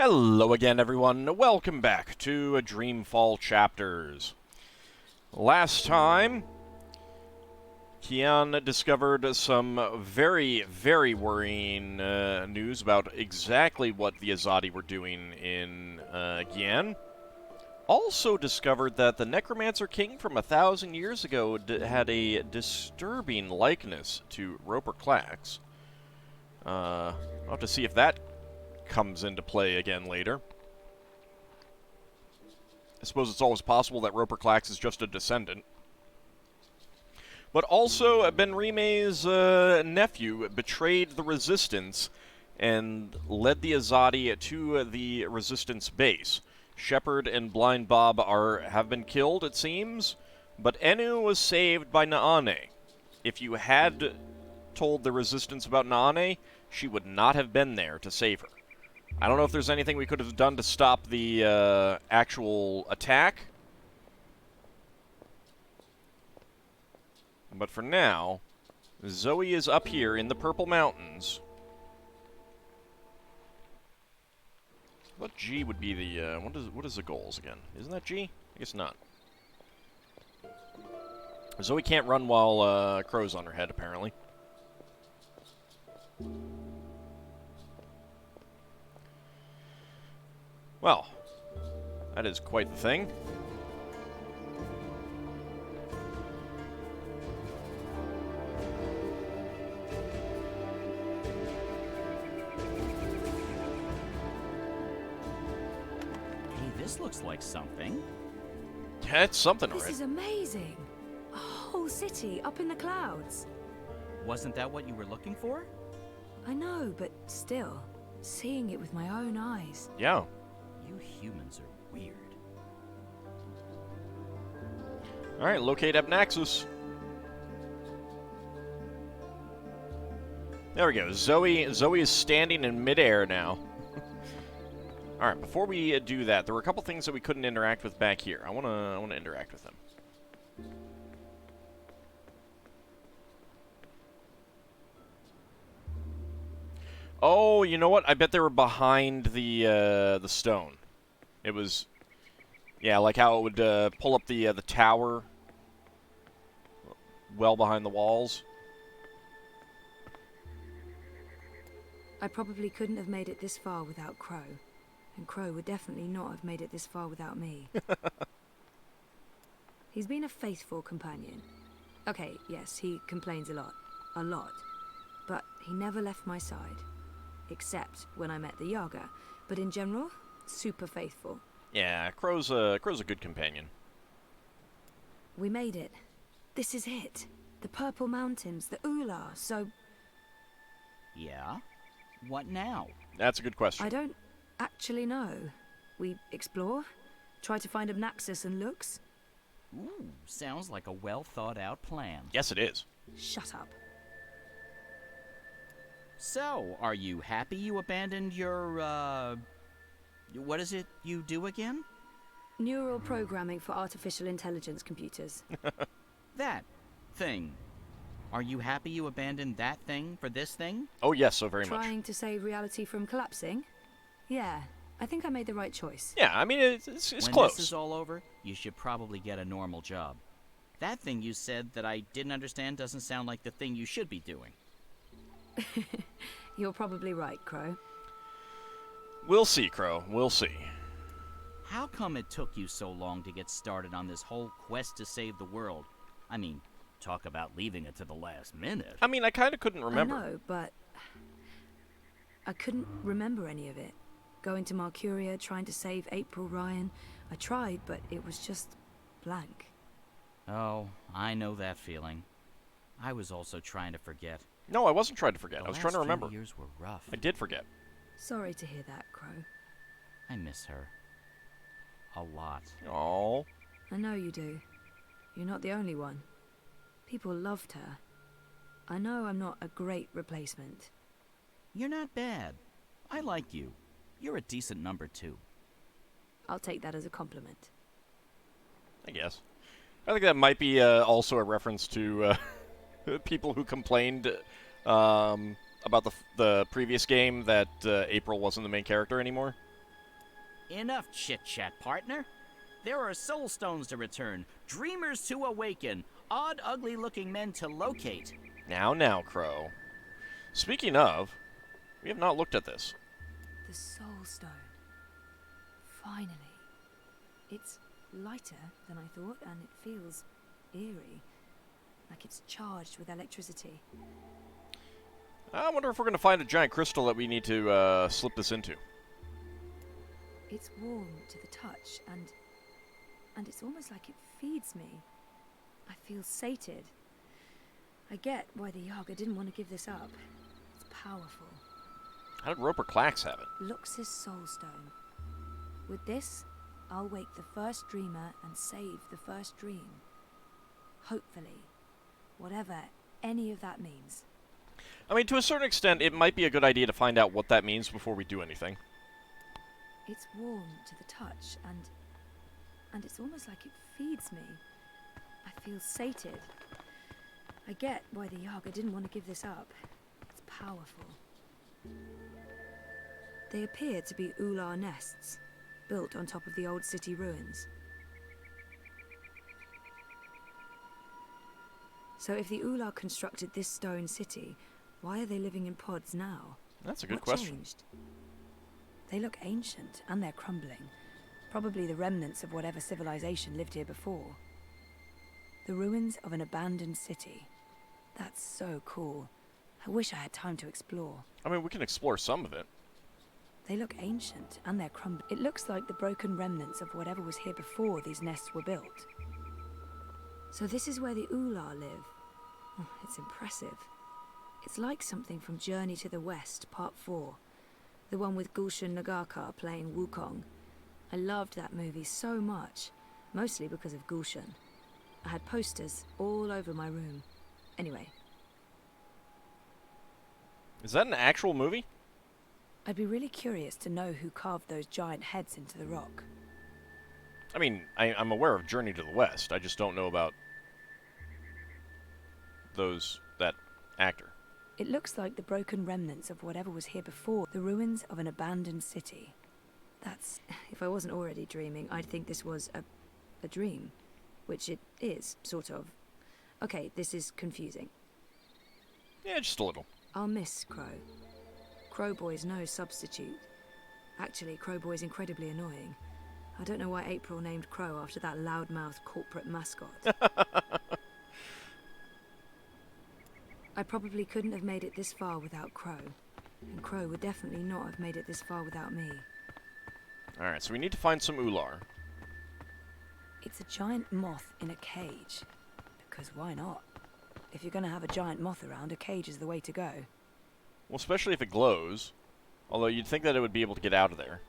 Hello again, everyone. Welcome back to Dreamfall Chapters. Last time, Kian discovered some very, very worrying news about exactly what the Azadi were doing in Gian. Also discovered that the Necromancer King from 1,000 years ago had a disturbing likeness to Roper Clax. I'll have to see if that comes into play again later. I suppose it's always possible that Roper Clax is just a descendant. But also, Ben-Rime's nephew betrayed the Resistance and led the Azadi to the Resistance base. Shepard and Blind Bob have been killed, it seems, but Enu was saved by Naane. If you had told the Resistance about Naane, she would not have been there to save her. I don't know if there's anything we could have done to stop the actual attack. But for now, Zoe is up here in the Purple Mountains. What G would be the, what is the goals again? Isn't that G? I guess not. Zoe can't run while Crow's on her head, apparently. Well, that is quite the thing. This looks like something. Yeah, it's something, This right? is amazing. A whole city up in the clouds. Wasn't that what you were looking for? I know, but still, seeing it with my own eyes. Yeah. You humans are weird. Alright, locate Abnaxus. There we go. Zoe is standing in midair now. Alright, before we do that, there were a couple things that we couldn't interact with back here. I wanna interact with them. Oh, you know what? I bet they were behind the stone. It was, yeah, like how it would pull up the tower well behind the walls. I probably couldn't have made it this far without Crow. And Crow would definitely not have made it this far without me. He's been a faithful companion. Okay, yes, he complains a lot. A lot. But he never left my side. Except when I met the Yaga. But in general, super faithful. Yeah, Crow's a good companion. We made it. This is it. The Purple Mountains, the Oular, so... Yeah? What now? That's a good question. I don't actually know. We explore? Try to find Abnaxus and Lux? Ooh, sounds like a well-thought-out plan. Yes, it is. Shut up. So, are you happy you abandoned your, what is it you do again? Neural programming for artificial intelligence computers. That thing. Are you happy you abandoned that thing for this thing? Oh, yes, so very much. Trying to save reality from collapsing? Yeah, I think I made the right choice. Yeah, I mean, it's when close. this is all over, you should probably get a normal job. That thing you said that I didn't understand doesn't sound like the thing you should be doing. You're probably right, Crow. We'll see, Crow. We'll see. How come it took you so long to get started on this whole quest to save the world? I mean, talk about leaving it to the last minute. I mean, I kind of couldn't remember. I know, but I couldn't remember any of it. Going to Marcuria, trying to save April Ryan. I tried, but it was just blank. Oh, I know that feeling. I was also trying to forget. No, I wasn't trying to forget. The I was trying to last few remember. years were rough. I did forget. Sorry to hear that, Crow. I miss her. A lot. Oh. I know you do. You're not the only one. People loved her. I know I'm not a great replacement. You're not bad. I like you. You're a decent number 2. I'll take that as a compliment. I guess. I think that might be also a reference to people who complained about the previous game that April wasn't the main character anymore. Enough chit-chat, partner. There are soul stones to return, dreamers to awaken, odd, ugly-looking men to locate. Now, Crow. Speaking of, we have not looked at this. The Soul Stone. Finally. It's lighter than I thought, and it feels eerie. Like it's charged with electricity. I wonder if we're going to find a giant crystal that we need to slip this into. It's warm to the touch, and it's almost like it feeds me. I feel sated. I get why the Yaga didn't want to give this up. It's powerful. How did Roper Clax have it? Lux's Soul Stone. With this, I'll wake the first dreamer and save the first dream. Hopefully. Whatever any of that means. I mean, to a certain extent, it might be a good idea to find out what that means before we do anything. It's warm to the touch, and it's almost like it feeds me. I feel sated. I get why the Yaga didn't want to give this up. It's powerful. They appear to be Oular nests, built on top of the old city ruins. So if the Oular constructed this stone city, why are they living in pods now? That's a good What question. changed? They look ancient, and they're crumbling. Probably the remnants of whatever civilization lived here before. The ruins of an abandoned city. That's so cool. I wish I had time to explore. I mean, we can explore some of it. They look ancient, and they're crumbling. It looks like the broken remnants of whatever was here before these nests were built. So this is where the Oular live. Oh, it's impressive. It's like something from Journey to the West, Part 4. The one with Gulshan Nagarkar playing Wukong. I loved that movie so much, mostly because of Gulshan. I had posters all over my room. Anyway. Is that an actual movie? I'd be really curious to know who carved those giant heads into the rock. I mean, I'm aware of Journey to the West. I just don't know about that actor. It looks like the broken remnants of whatever was here before, the ruins of an abandoned city. That's... if I wasn't already dreaming, I'd think this was a dream. Which it is, sort of. Okay, this is confusing. Yeah, just a little. I'll miss Crow. Crowboy's no substitute. Actually, Crowboy's incredibly annoying. I don't know why April named Crow after that loudmouth corporate mascot. I probably couldn't have made it this far without Crow. And Crow would definitely not have made it this far without me. Alright, so we need to find some Oular. It's a giant moth in a cage. Because why not? If you're going to have a giant moth around, a cage is the way to go. Well, especially if it glows. Although you'd think that it would be able to get out of there.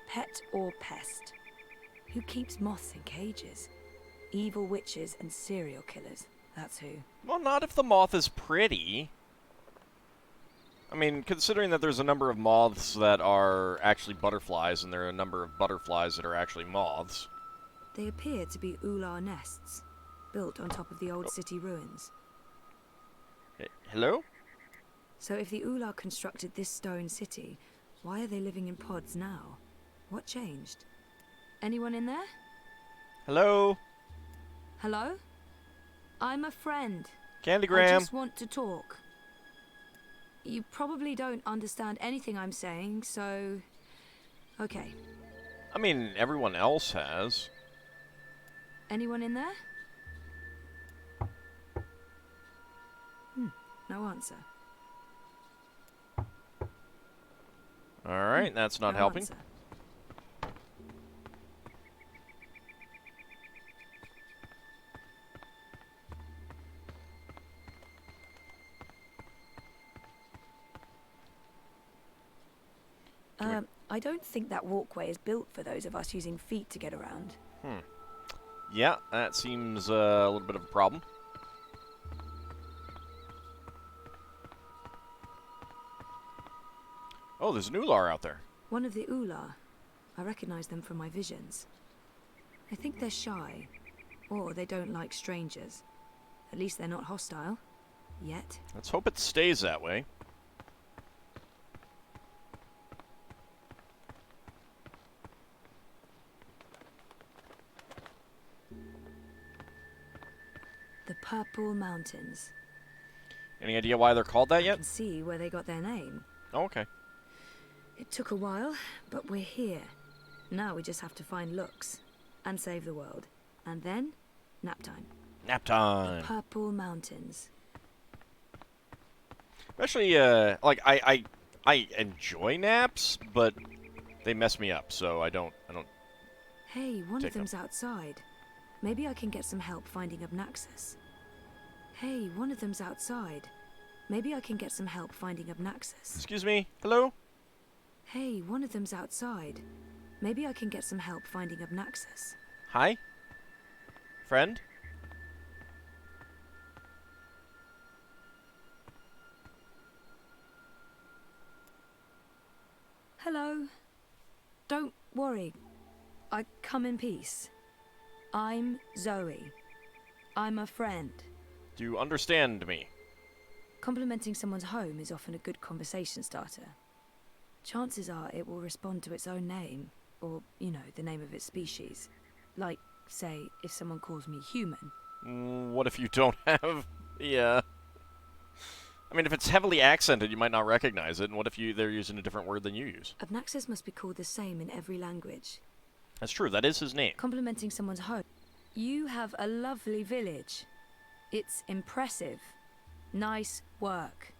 Pet or pest? Who keeps moths in cages? Evil witches and serial killers. That's who. Well, not if the moth is pretty. I mean, considering that there's a number of moths that are actually butterflies, and there are a number of butterflies that are actually moths. They appear to be Oular nests, built on top of the old city ruins. Hello? So if the Oular constructed this stone city, why are they living in pods now? What changed? Anyone in there? Hello? Hello? I'm a friend. Candygram? I just want to talk. You probably don't understand anything I'm saying, so... Okay. I mean, everyone else has. Anyone in there? No answer. Alright, that's not No helping. answer. I don't think that walkway is built for those of us using feet to get around. Yeah, that seems a little bit of a problem. Oh, there's an Oular out there. One of the Oular. I recognize them from my visions. I think they're shy, or they don't like strangers. At least they're not hostile. Yet. Let's hope it stays that way. Purple Mountains. Any idea why they're called that I yet? can see where they got their name. Oh, okay. It took a while, but we're here. Now we just have to find Lux and save the world. And then, nap time. Nap time. Purple Mountains. Especially, like, I enjoy naps, but they mess me up, so I don't Hey, one take of them's outside. Maybe I can get some help finding Obnaxus. Hey, one of them's outside. Maybe I can get some help finding Obnaxus. Excuse me? Hello? Hey, one of them's outside. Maybe I can get some help finding Obnaxus. Hi? Friend? Hello. Don't worry. I come in peace. I'm Zoe. I'm a friend. Do you understand me? Complimenting someone's home is often a good conversation starter. Chances are it will respond to its own name, or, you know, the name of its species. Like, say, if someone calls me human. What if you don't have... Yeah. I mean, if it's heavily accented, you might not recognize it, and what if they're using a different word than you use? Obnaxus must be called the same in every language. That's true, that is his name. Complimenting someone's home. You have a lovely village. It's impressive. Nice work.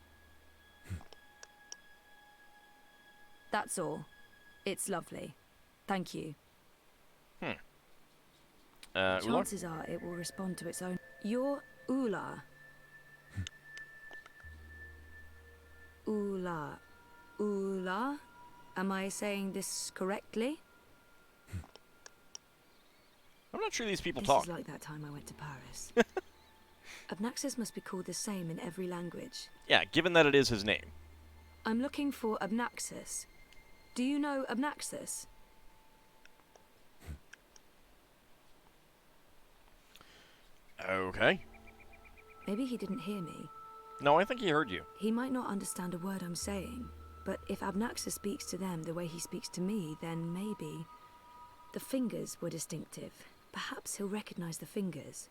That's all. It's lovely. Thank you. Oular? Chances are it will respond to its own. You're Oular. Oular. Oular? Am I saying this correctly? I'm not sure these people This talk. is like that time I went to Paris. Obnaxus must be called the same in every language. Yeah, given that it is his name. I'm looking for Obnaxus. Do you know Obnaxus? Okay. Maybe he didn't hear me. No, I think he heard you. He might not understand a word I'm saying, but if Obnaxus speaks to them the way he speaks to me, then maybe... The fingers were distinctive. Perhaps he'll recognize the fingers.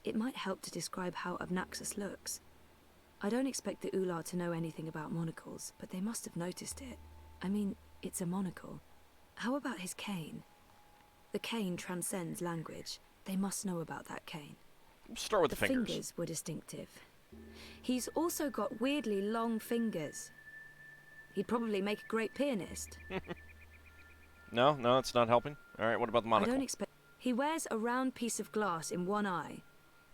It might help to describe how Obnaxus looks. I don't expect the Oular to know anything about monocles, but they must have noticed it. I mean, it's a monocle. How about his cane? The cane transcends language. They must know about that cane. Start with the The fingers. fingers were distinctive. He's also got weirdly long fingers. He'd probably make a great pianist. No, it's not helping. All right, what about the I monocle? don't expect... He wears a round piece of glass in one eye.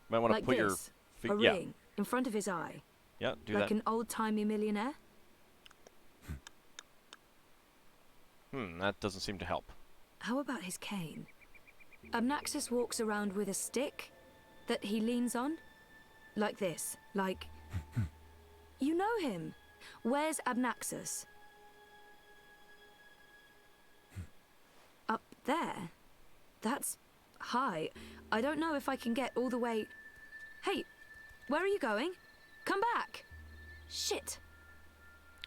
Might want to Like put this. A yeah, ring in front of his eye. yeah, do Like that. an old-timey millionaire. That doesn't seem to help. How about his cane? Obnaxus walks around with a stick that he leans on. Like this. Like... You know him. Where's Obnaxus? Up there? That's high. I don't know if I can get all the way... Hey, where are you going? Come back! Shit.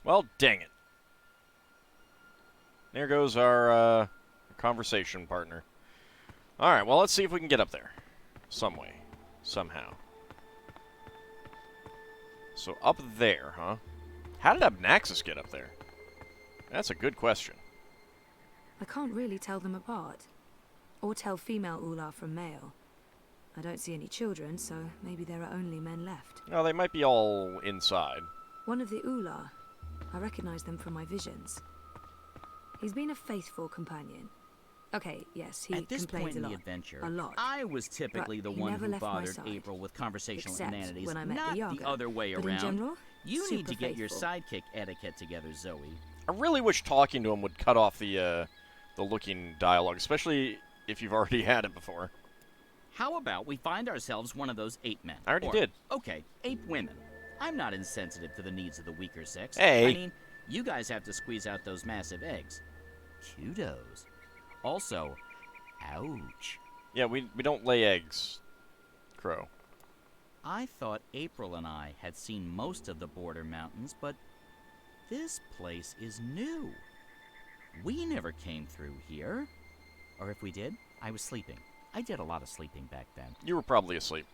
Well, dang it. There goes our conversation partner. All right, well, let's see if we can get up there. Some way. Somehow. So up there, huh? How did Obnaxus get up there? That's a good question. I can't really tell them apart. Or tell female Oular from male. I don't see any children, so maybe there are only men left. Oh, they might be all inside. One of the Oular. I recognize them from my visions. He's been a faithful companion. Okay, yes, he At this complains point in a the lot. adventure, A lot. I was typically But the he one never who left my bothered side. April with conversational Except inanities, when I met not the Yaga. other way But around. in general, You need super to get your faithful. sidekick etiquette together, Zoe. I really wish talking to him would cut off the looking dialogue, especially if you've already had it before. How about we find ourselves one of those ape men? I already Or, did. Okay, ape women. I'm not insensitive to the needs of the weaker sex. Hey. I mean, you guys have to squeeze out those massive eggs. Kudos. Also, ouch. Yeah, we don't lay eggs, Crow. I thought April and I had seen most of the border mountains, but this place is new. We never came through here. Or if we did, I was sleeping. I did a lot of sleeping back then. You were probably asleep.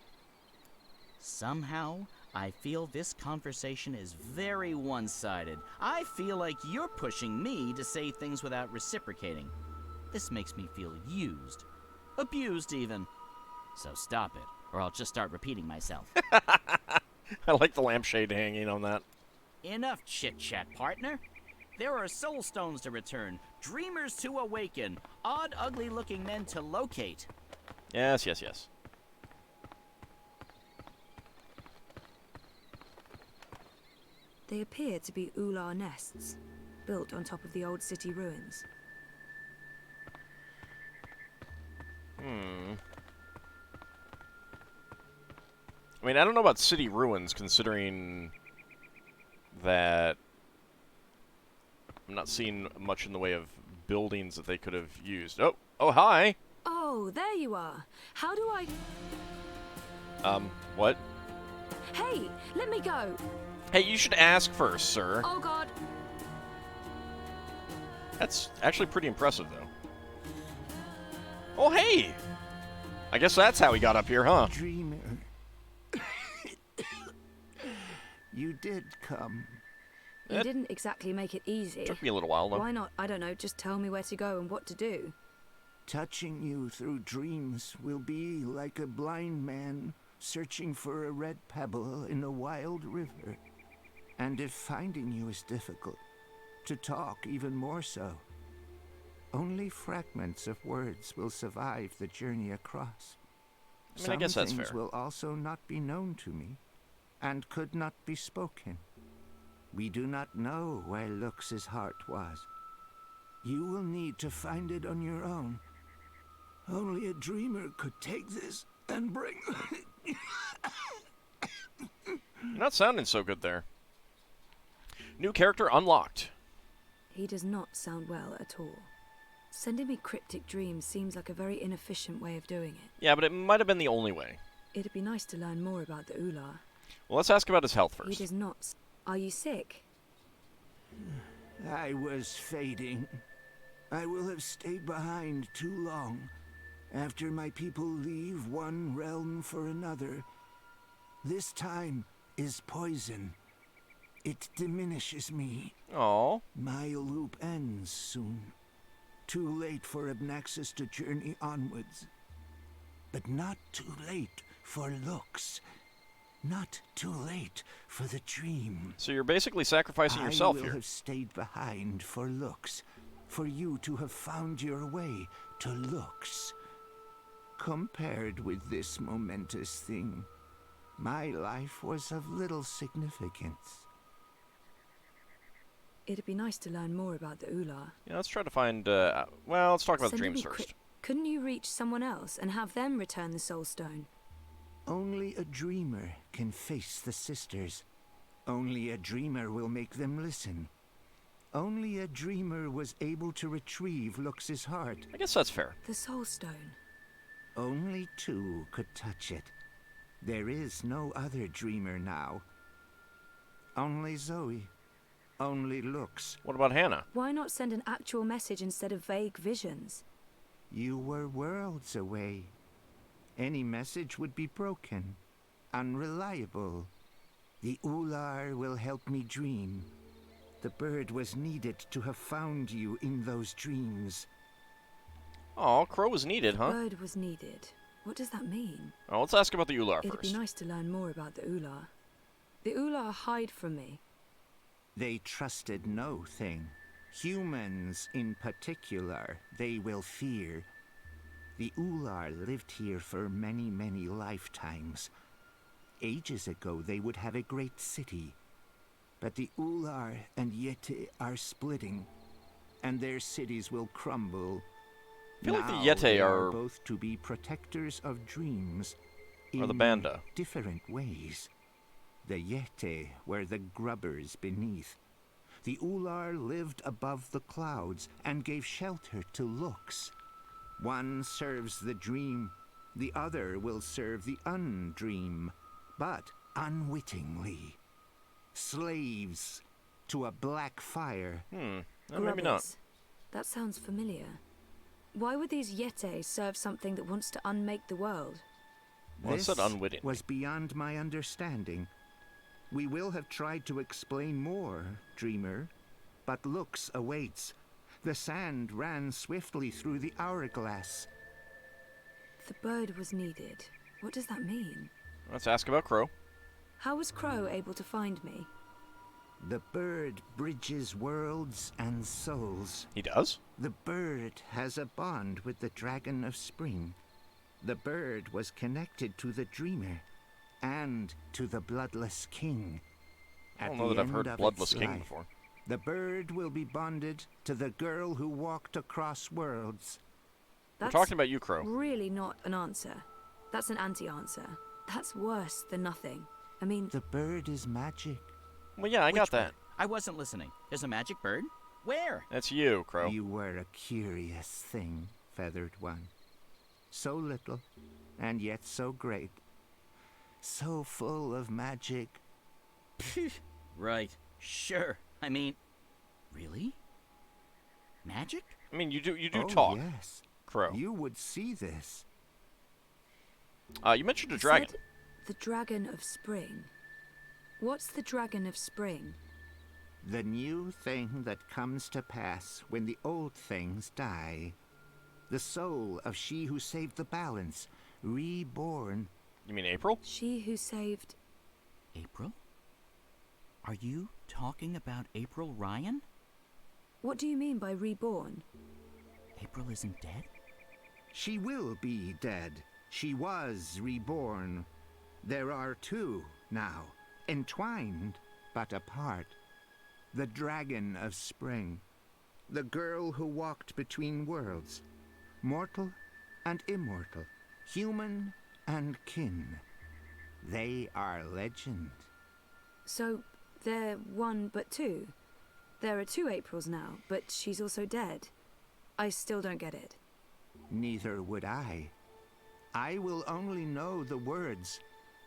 Somehow, I feel this conversation is very one-sided. I feel like you're pushing me to say things without reciprocating. This makes me feel used. Abused, even. So stop it, or I'll just start repeating myself. I like the lampshade hanging on that. Enough chit-chat, partner. There are soul stones to return, dreamers to awaken, odd, ugly-looking men to locate. Yes, yes, yes. They appear to be Oular nests, built on top of the old city ruins. I mean, I don't know about city ruins, considering that I'm not seeing much in the way of buildings that they could have used. Oh, hi! Oh, there you are. How do I... What? Hey, let me go. Hey, you should ask first, sir. Oh, God. That's actually pretty impressive, though. Oh, hey! I guess that's how he got up here, huh? Dreamer. You did come. You didn't exactly make it easy. Took me a little while, though. Why not, I don't know, just tell me where to go and what to do? Touching you through dreams will be like a blind man searching for a red pebble in a wild river. And if finding you is difficult, to talk even more so. Only fragments of words will survive the journey across. I mean, I guess that's Some things fair. will also not be known to me, and could not be spoken. We do not know where Lux's heart was. You will need to find it on your own. Only a dreamer could take this and bring... You're not sounding so good there. New character unlocked. He does not sound well at all. Sending me cryptic dreams seems like a very inefficient way of doing it. Yeah, but it might have been the only way. It'd be nice to learn more about the Oular. Well, let's ask about his health He first. does not... Are you sick? I was fading. I will have stayed behind too long. After my people leave one realm for another, this time is poison. It diminishes me. Oh, My loop ends soon. Too late for Abnaxis to journey onwards. But not too late for Lux. Not too late for the dream. so you're basically sacrificing yourself I will here. have stayed behind for Lux. For you to have found your way to Lux. Compared with this momentous thing, my life was of little significance. It'd be nice to learn more about the Oular. Yeah, let's try to find, well, let's talk about the Sending dreams me first. Couldn't you reach someone else and have them return the Soul Stone? Only a dreamer can face the sisters. Only a dreamer will make them listen. Only a dreamer was able to retrieve Lux's heart. I guess that's fair. The Soul Stone. Only two could touch it. There is no other dreamer now. Only Zoe. Only Lux. What about Hannah? Why not send an actual message instead of vague visions? You were worlds away. Any message would be broken, unreliable. The Oular will help me dream. The bird was needed to have found you in those dreams. Oh, Crow was needed, huh? Bird was needed. What does that mean? Oh, let's ask about the Oular It'd be first. nice to learn more about the Oular. The Oular hide from me. They trusted no thing. Humans in particular, they will fear. The Oular lived here for many, many lifetimes. Ages ago, they would have a great city. But the Oular and Yeti are splitting, and their cities will crumble. I feel like the Now Yeti they are both to be protectors of dreams. Or the in Banda. different ways. The Yeti were the grubbers beneath. The Oular lived above the clouds and gave shelter to Lux. One serves the dream, the other will serve the undream, but unwittingly. Slaves to a black fire. Maybe not. Grubbers. That sounds familiar. Why would these Yeti serve something that wants to unmake the world? Well, I This said unwittingly. was beyond my understanding. We will have tried to explain more, Dreamer, but Lux awaits. The sand ran swiftly through the hourglass. The bird was needed. What does that mean? Let's ask about Crow. How was Crow able to find me? The bird bridges worlds and souls. He does? The bird has a bond with the Dragon of Spring. The bird was connected to the Dreamer and to the Bloodless King. I don't At know the that I've end heard of Bloodless its King life, before. the bird will be bonded to the girl who walked across worlds. That's We're talking about you, Crow. really not an answer. That's an anti-answer. That's worse than nothing. I mean, The bird is magic. Well, yeah, I got Which that. bird? I wasn't listening. There's a magic bird? Where? That's you, Crow. You were a curious thing, Feathered One. So little, and yet so great. So full of magic. Right. Sure. I mean, really? Magic? I mean, you do Oh, talk, yes. Crow. You would see this. You mentioned a you dragon. said the Dragon of Spring. What's the Dragon of Spring? The new thing that comes to pass when the old things die. The soul of she who saved the balance, reborn. You mean April? She who saved... April? Are you talking about April Ryan? What do you mean by reborn? April isn't dead? She will be dead. She was reborn. There are two now, entwined but apart. The Dragon of Spring, the girl who walked between worlds, mortal and immortal, human and kin. They are legend. So, they're one but two. There are two Aprils now, but she's also dead. I still don't get it. Neither would I. I will only know the words,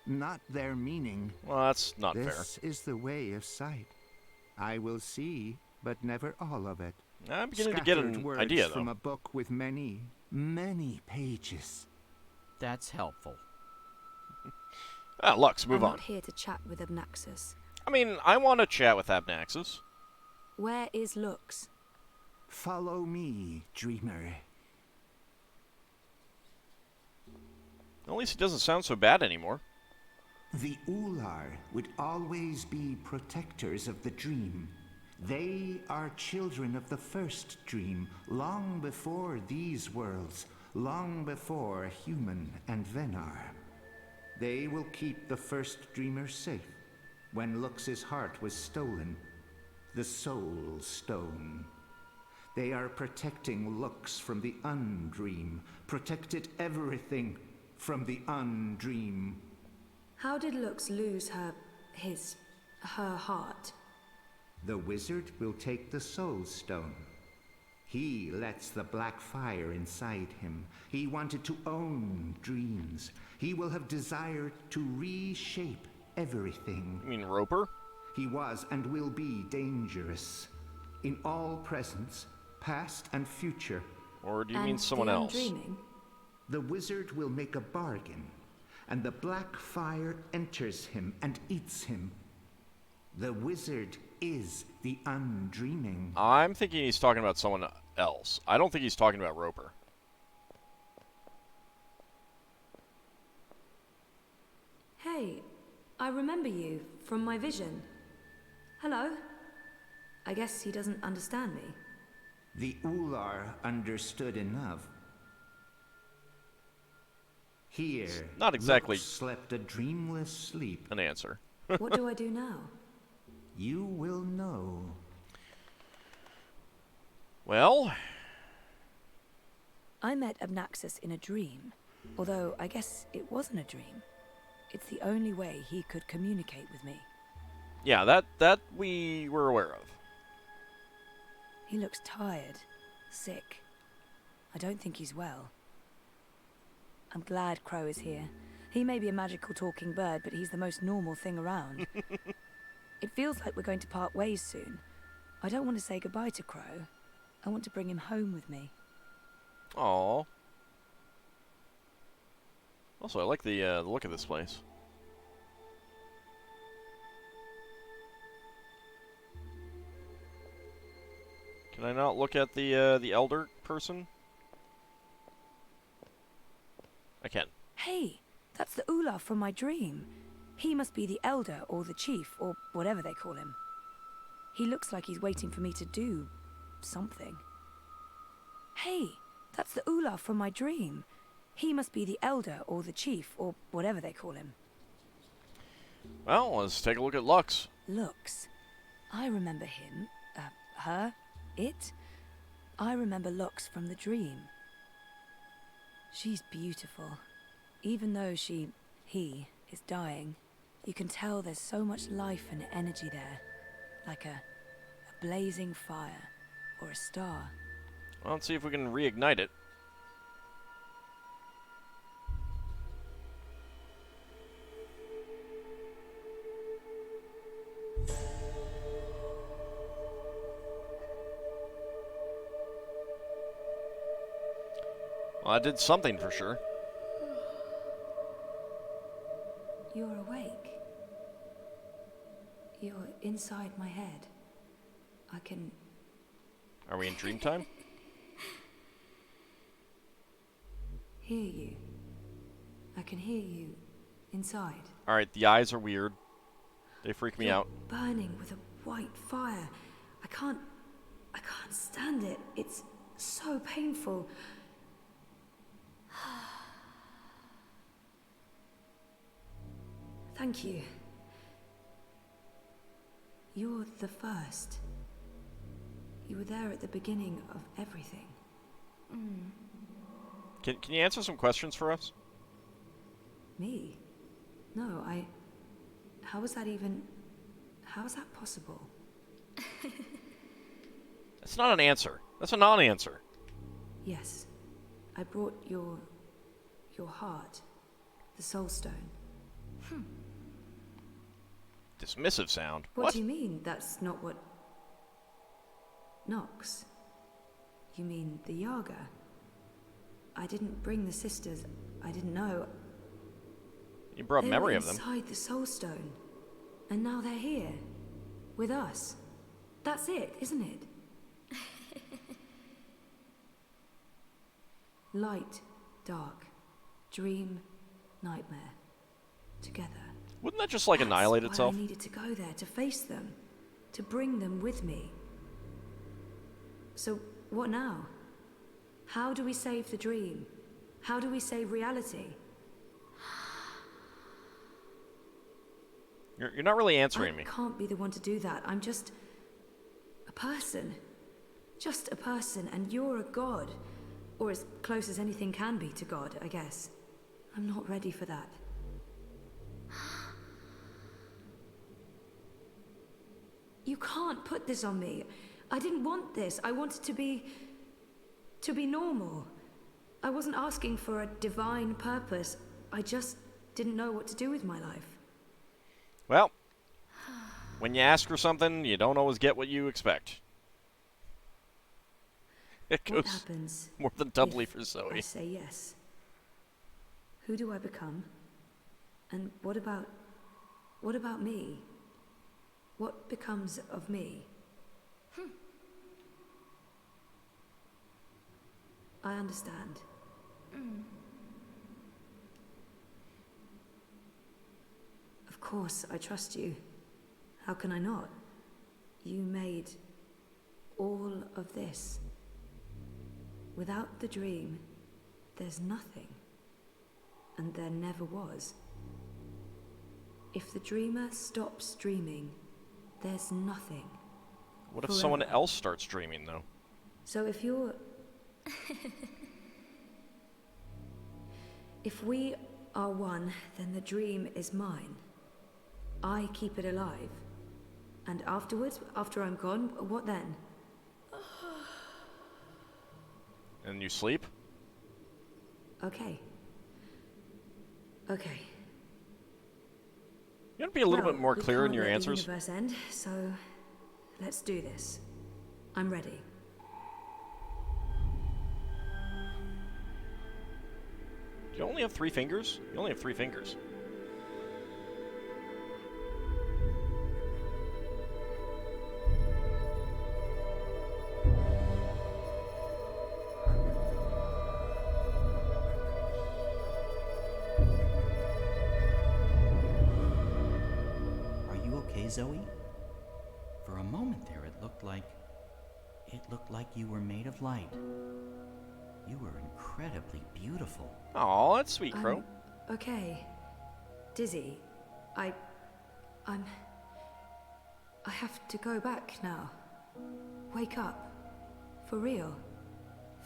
not their meaning. Well, that's not fair. This is the way of sight. I will see, but never all of it. I'm beginning to get Scattered an words idea, from though. a book with many, many pages. That's helpful. Lux, move I'm on. not here to chat with Abnaxus. I mean, I want to chat with Abnaxus. Where is Lux? Follow me, Dreamer. At least he doesn't sound so bad anymore. The Oular would always be protectors of the dream. They are children of the first dream, long before these worlds, long before human and Venar. They will keep the first dreamer safe when Lux's heart was stolen, the Soul Stone. They are protecting Lux from the Undream, protected everything from the Undream. How did Lux lose her heart? The wizard will take the Soul Stone. He lets the black fire inside him. He wanted to own dreams. He will have desired to reshape everything. You mean Roper? He was and will be dangerous. In all presence, past and future. Or do you mean And someone the else? Undreaming? The wizard will make a bargain, and the black fire enters him and eats him. The wizard is the Undreaming. I'm thinking he's talking about someone else. I don't think he's talking about Roper. Hey, I remember you from my vision. Hello? I guess he doesn't understand me. The Oular understood enough. Here, Not exactly Lux slept a dreamless sleep. an answer. What do I do now? You will know. Well, I met Abnaxus in a dream, although I guess it wasn't a dream. It's the only way he could communicate with me. yeah, that we were aware of. He looks tired, sick. I don't think he's well. I'm glad Crow is here. He may be a magical talking bird, but he's the most normal thing around. It feels like we're going to part ways soon. I don't want to say goodbye to Crow. I want to bring him home with me. Aww. Also, I like the look of this place. Can I not look at the elder person? I can. Hey, that's the Oular from my dream. He must be the elder or the chief or whatever they call him. He looks like he's waiting for me to do something. Hey, that's the Oular from my dream. He must be the elder or the chief or whatever they call him. Well, let's take a look at Lux. Lux. I remember him, her, it. I remember Lux from the dream. She's beautiful. Even though he is dying, you can tell there's so much life and energy there. Like a blazing fire or a star. Well, let's see if we can reignite it. Well, I did something for sure. You're awake. You're inside my head. I can... Are we in dream time? hear you. I can hear you inside. Alright, the eyes are weird. They freak me You're out. burning with a white fire. I can't stand it. It's so painful. Thank you. You're the first. You were there at the beginning of everything. Can you answer some questions for us? Me? No, how is that even... How is that possible? That's not an answer. That's a non-answer. Yes. I brought your heart. The soul stone. Dismissive sound. What do you mean that's not what... Nox? You mean the Yaga? I didn't bring the sisters. I didn't know. You brought They memory were of them. inside the soul stone. And now they're here. With us. That's it, isn't it? Light, dark, dream, nightmare. Together. Wouldn't that just like That's annihilate why itself? I needed to go there to face them. To bring them with me. So, what now? How do we save the dream? How do we save reality? You're not really answering me. I can't be the one to do that. I'm just a person. Just a person, and you're a god. Or as close as anything can be to God, I guess. I'm not ready for that. You can't put this on me. I didn't want this. I wanted to be normal. I wasn't asking for a divine purpose. I just didn't know what to do with my life. Well, when you ask for something, you don't always get what you expect. It What goes happens more than doubly if for I Zoe. say yes? Who do I become? And what about me? What becomes of me? I understand. Of course, I trust you. How can I not? You made all of this. Without the dream, there's nothing. And there never was. If the dreamer stops dreaming, there's nothing. What if Forever. someone else starts dreaming, though? So if you're... If we are one, then the dream is mine. I keep it alive. And afterwards, after I'm gone, what then? And you sleep? Okay. Okay. You want to be a little Well, bit more we clear in can't your let the answers? universe end, so let's do this. I'm ready. Do you only have 3 fingers? You only have 3 fingers. Are you okay, Zoe? For a moment there, it looked like you were made of light. You were incredibly beautiful. Aw, that's sweet, Crow. Okay. Dizzy. I have to go back now. Wake up. For real.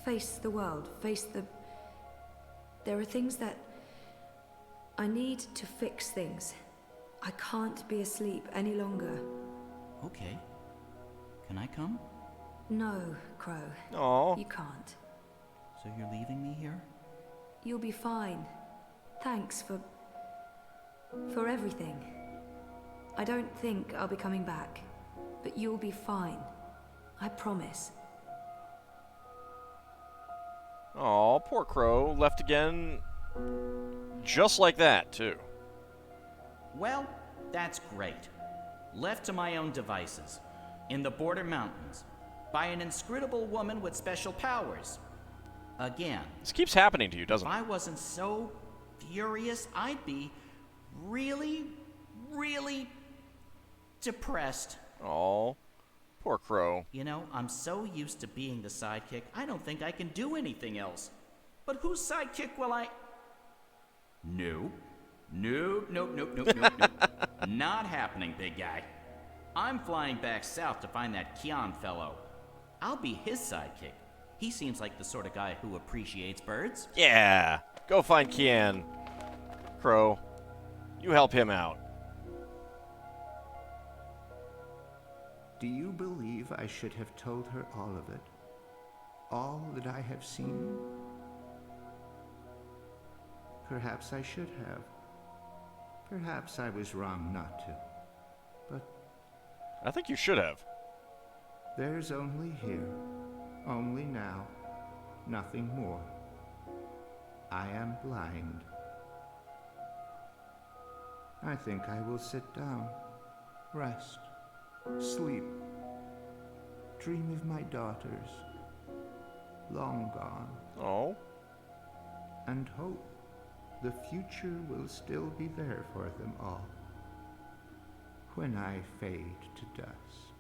Face the world. There are things that... I need to fix things. I can't be asleep any longer. Okay. Can I come? No, Crow. Aw. You can't. So you're leaving me here? You'll be fine. Thanks for everything. I don't think I'll be coming back, but you'll be fine. I promise. Aw, poor Crow. Left again. Just like that, too. Well, that's great. Left to my own devices. In the border mountains. By an inscrutable woman with special powers. Again. This keeps happening to you, doesn't If it? I wasn't so furious, I'd be really, really depressed. Aw, poor Crow. You know, I'm so used to being the sidekick, I don't think I can do anything else. But whose sidekick will I... No. Nope. Not happening, big guy. I'm flying back south to find that Kian fellow. I'll be his sidekick. He seems like the sort of guy who appreciates birds. Yeah. Go find Kian. Crow. You help him out. Do you believe I should have told her all of it? All that I have seen? Perhaps I should have. Perhaps I was wrong not to. But I think you should have. there's only here, only now, nothing more. I am blind. I think I will sit down, rest, sleep, dream of my daughters, long gone, Oh. and hope the future will still be there for them all when I fade to dust.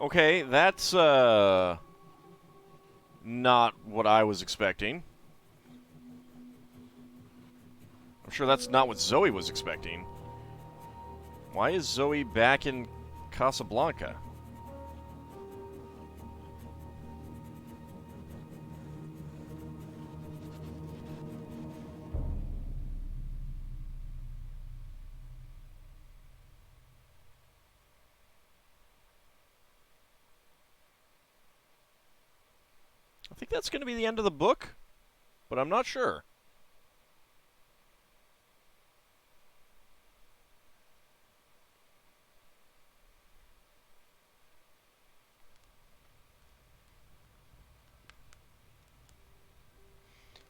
Okay, that's, not what I was expecting. I'm sure that's not what Zoe was expecting. Why is Zoe back in Casablanca? I think that's going to be the end of the book, but I'm not sure.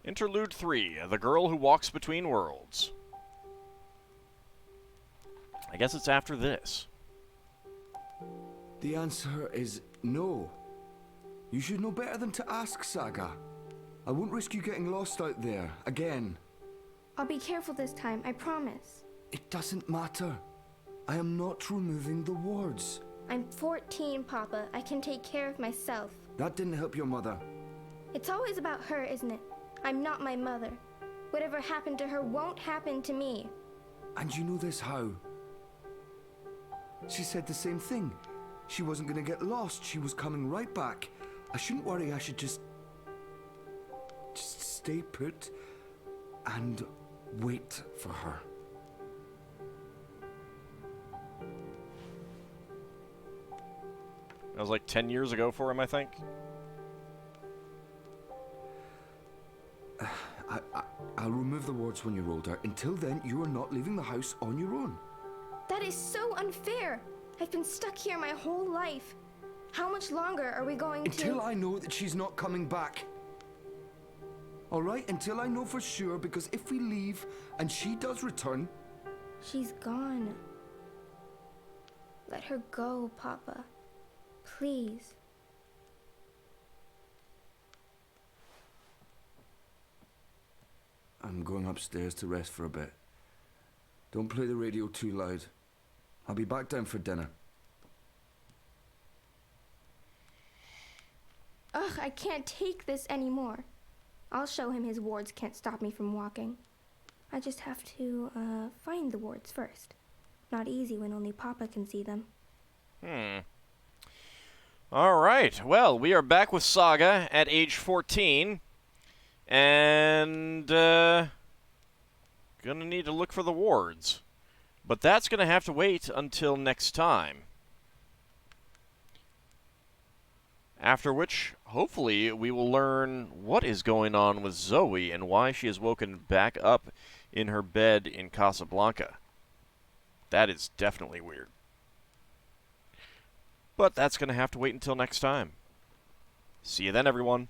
Interlude 3, The Girl Who Walks Between Worlds. I guess it's after this. The answer is no. You should know better than to ask, Saga. I won't risk you getting lost out there, again. I'll be careful this time, I promise. It doesn't matter. I am not removing the wards. I'm 14, Papa. I can take care of myself. That didn't help your mother. It's always about her, isn't it? I'm not my mother. Whatever happened to her won't happen to me. And you know this how? She said the same thing. She wasn't gonna get lost. She was coming right back. I shouldn't worry. I should just stay put and wait for her. That was like 10 years ago for him, I think. I'll remove the wards when you're older. Until then, you are not leaving the house on your own. That is so unfair. I've been stuck here my whole life. How much longer are we going to... Until I know that she's not coming back. All right? Until I know for sure, because if we leave and she does return... She's gone. Let her go, Papa. Please. I'm going upstairs to rest for a bit. Don't play the radio too loud. I'll be back down for dinner. Ugh, I can't take this anymore. I'll show him his wards can't stop me from walking. I just have to, find the wards first. Not easy when only Papa can see them. Alright, well, we are back with Saga at age 14. And, gonna need to look for the wards. But that's gonna have to wait until next time. After which, hopefully, we will learn what is going on with Zoe and why she is woken back up in her bed in Casablanca. That is definitely weird. But that's going to have to wait until next time. See you then, everyone.